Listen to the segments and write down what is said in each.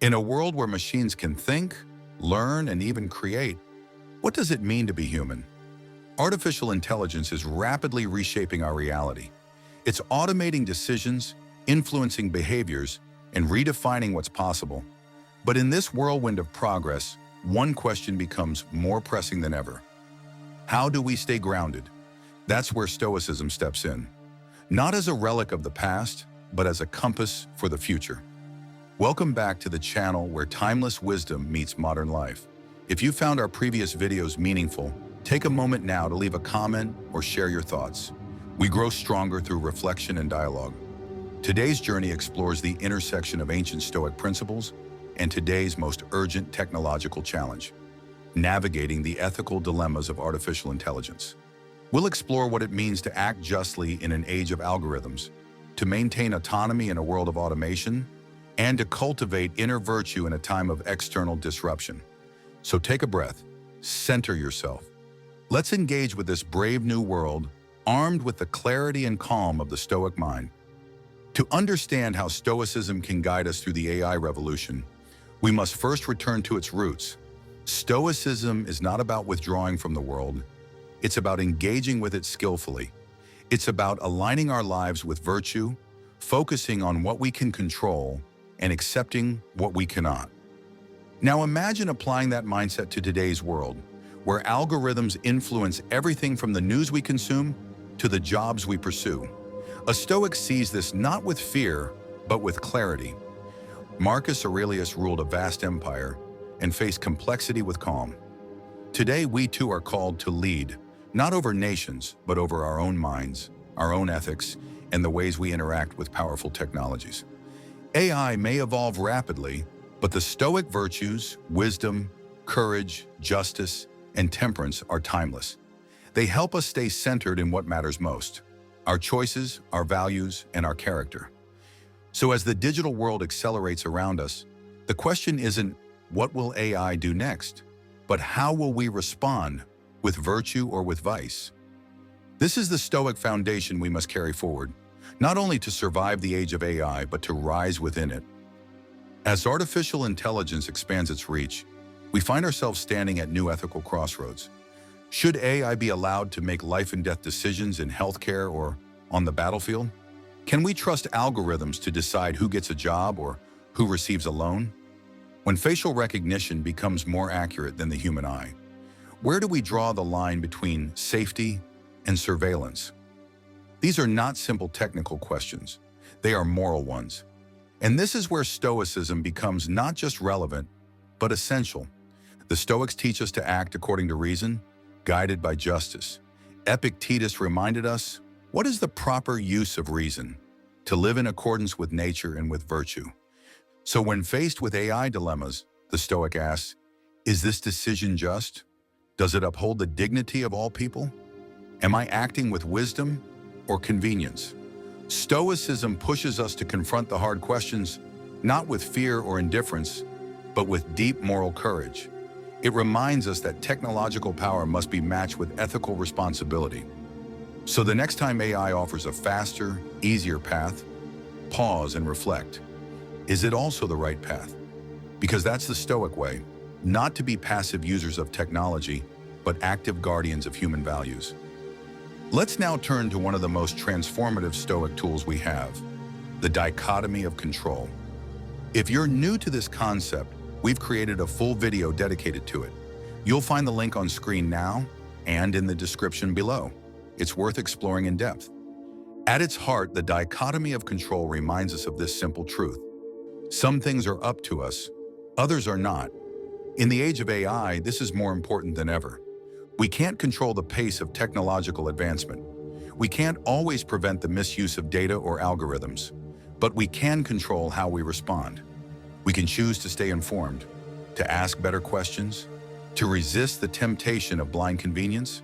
In a world where machines can think, learn, and even create, what does it mean to be human? Artificial intelligence is rapidly reshaping our reality. It's automating decisions, influencing behaviors, and redefining what's possible. But in this whirlwind of progress, one question becomes more pressing than ever. How do we stay grounded? That's where Stoicism steps in. Not as a relic of the past, but as a compass for the future. Welcome back to the channel where timeless wisdom meets modern life. If you found our previous videos meaningful, take a moment now to leave a comment or share your thoughts. We grow stronger through reflection and dialogue. Today's journey explores the intersection of ancient Stoic principles and today's most urgent technological challenge, navigating the ethical dilemmas of artificial intelligence. We'll explore what it means to act justly in an age of algorithms, to maintain autonomy in a world of automation, and to cultivate inner virtue in a time of external disruption. So take a breath, center yourself. Let's engage with this brave new world, armed with the clarity and calm of the Stoic mind. To understand how Stoicism can guide us through the AI revolution, we must first return to its roots. Stoicism is not about withdrawing from the world. It's about engaging with it skillfully. It's about aligning our lives with virtue, focusing on what we can control, and accepting what we cannot. Now imagine applying that mindset to today's world, where algorithms influence everything from the news we consume to the jobs we pursue. A Stoic sees this not with fear, but with clarity. Marcus Aurelius ruled a vast empire and faced complexity with calm. Today, we too are called to lead, not over nations, but over our own minds, our own ethics, and the ways we interact with powerful technologies. AI may evolve rapidly, but the Stoic virtues, wisdom, courage, justice, and temperance are timeless. They help us stay centered in what matters most: our choices, our values, and our character. So as the digital world accelerates around us, the question isn't, what will AI do next? But how will we respond, with virtue or with vice? This is the Stoic foundation we must carry forward, not only to survive the age of AI, but to rise within it. As artificial intelligence expands its reach, we find ourselves standing at new ethical crossroads. Should AI be allowed to make life and death decisions in healthcare or on the battlefield? Can we trust algorithms to decide who gets a job or who receives a loan? When facial recognition becomes more accurate than the human eye, where do we draw the line between safety and surveillance? These are not simple technical questions. They are moral ones. And this is where Stoicism becomes not just relevant, but essential. The Stoics teach us to act according to reason, guided by justice. Epictetus reminded us, what is the proper use of reason? To live in accordance with nature and with virtue. So when faced with AI dilemmas, the Stoic asks, is this decision just? Does it uphold the dignity of all people? Am I acting with wisdom or convenience? Stoicism pushes us to confront the hard questions, not with fear or indifference, but with deep moral courage. It reminds us that technological power must be matched with ethical responsibility. So the next time AI offers a faster, easier path, pause and reflect. Is it also the right path? Because that's the Stoic way, not to be passive users of technology, but active guardians of human values. Let's now turn to one of the most transformative Stoic tools we have, the dichotomy of control. If you're new to this concept, we've created a full video dedicated to it. You'll find the link on screen now and in the description below. It's worth exploring in depth. At its heart, the dichotomy of control reminds us of this simple truth. Some things are up to us, others are not. In the age of AI, this is more important than ever. We can't control the pace of technological advancement. We can't always prevent the misuse of data or algorithms, but we can control how we respond. We can choose to stay informed, to ask better questions, to resist the temptation of blind convenience.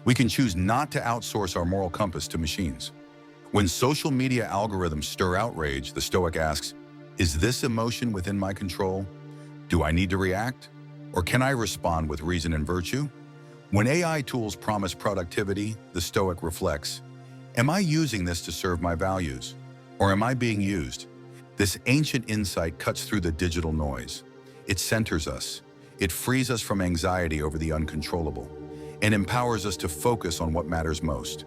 We can choose not to outsource our moral compass to machines. When social media algorithms stir outrage, the Stoic asks, is this emotion within my control? Do I need to react? Or can I respond with reason and virtue? When AI tools promise productivity, the Stoic reflects, am I using this to serve my values? Or am I being used? This ancient insight cuts through the digital noise. It centers us. It frees us from anxiety over the uncontrollable and empowers us to focus on what matters most: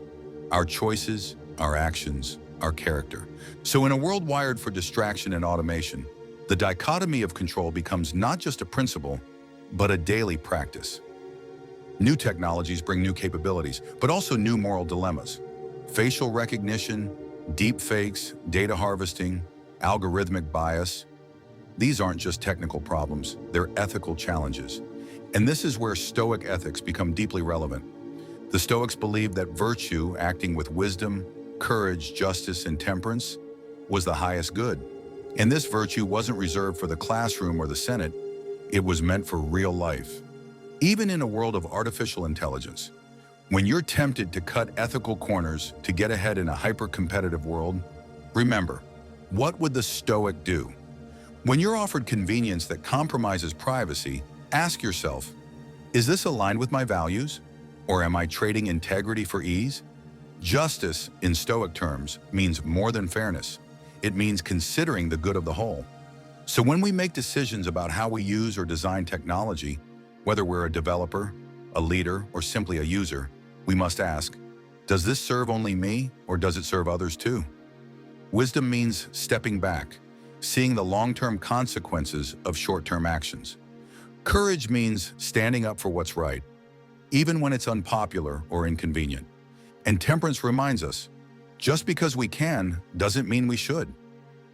our choices, our actions, our character. So in a world wired for distraction and automation, the dichotomy of control becomes not just a principle, but a daily practice. New technologies bring new capabilities, but also new moral dilemmas. Facial recognition, deep fakes, data harvesting, algorithmic bias. These aren't just technical problems, they're ethical challenges. And this is where Stoic ethics become deeply relevant. The Stoics believed that virtue, acting with wisdom, courage, justice, and temperance, was the highest good. And this virtue wasn't reserved for the classroom or the Senate, it was meant for real life. Even in a world of artificial intelligence, when you're tempted to cut ethical corners to get ahead in a hyper-competitive world, remember, what would the Stoic do? When you're offered convenience that compromises privacy, ask yourself, is this aligned with my values? Or am I trading integrity for ease? Justice, in Stoic terms, means more than fairness. It means considering the good of the whole. So when we make decisions about how we use or design technology, whether we're a developer, a leader, or simply a user, we must ask, does this serve only me, or does it serve others too? Wisdom means stepping back, seeing the long-term consequences of short-term actions. Courage means standing up for what's right, even when it's unpopular or inconvenient. And temperance reminds us, just because we can doesn't mean we should.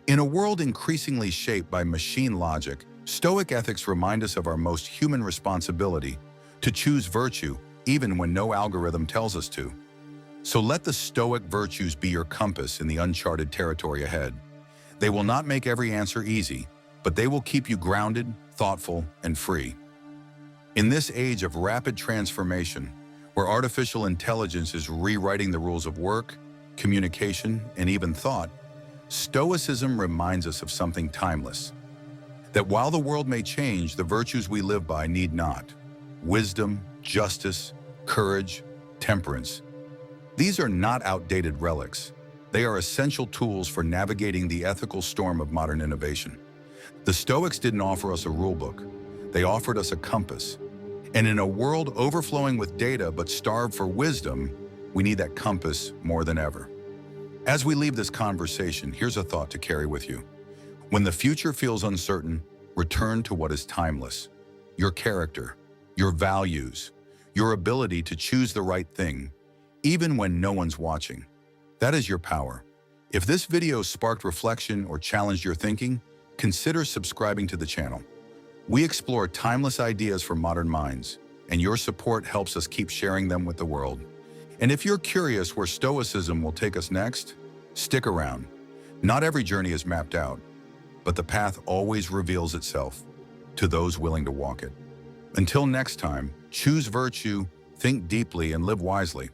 In a world increasingly shaped by machine logic, Stoic ethics remind us of our most human responsibility to choose virtue even when no algorithm tells us to. So let the Stoic virtues be your compass in the uncharted territory ahead. They will not make every answer easy, but they will keep you grounded, thoughtful, and free. In this age of rapid transformation, where artificial intelligence is rewriting the rules of work, communication, and even thought, Stoicism reminds us of something timeless. That while the world may change, the virtues we live by need not. Wisdom, justice, courage, temperance. These are not outdated relics. They are essential tools for navigating the ethical storm of modern innovation. The Stoics didn't offer us a rulebook. They offered us a compass. And in a world overflowing with data but starved for wisdom, we need that compass more than ever. As we leave this conversation, here's a thought to carry with you. When the future feels uncertain, return to what is timeless. Your character, your values, your ability to choose the right thing, even when no one's watching. That is your power. If this video sparked reflection or challenged your thinking, consider subscribing to the channel. We explore timeless ideas for modern minds, and your support helps us keep sharing them with the world. And if you're curious where Stoicism will take us next, stick around. Not every journey is mapped out, but the path always reveals itself to those willing to walk it. Until next time, choose virtue, think deeply, and live wisely.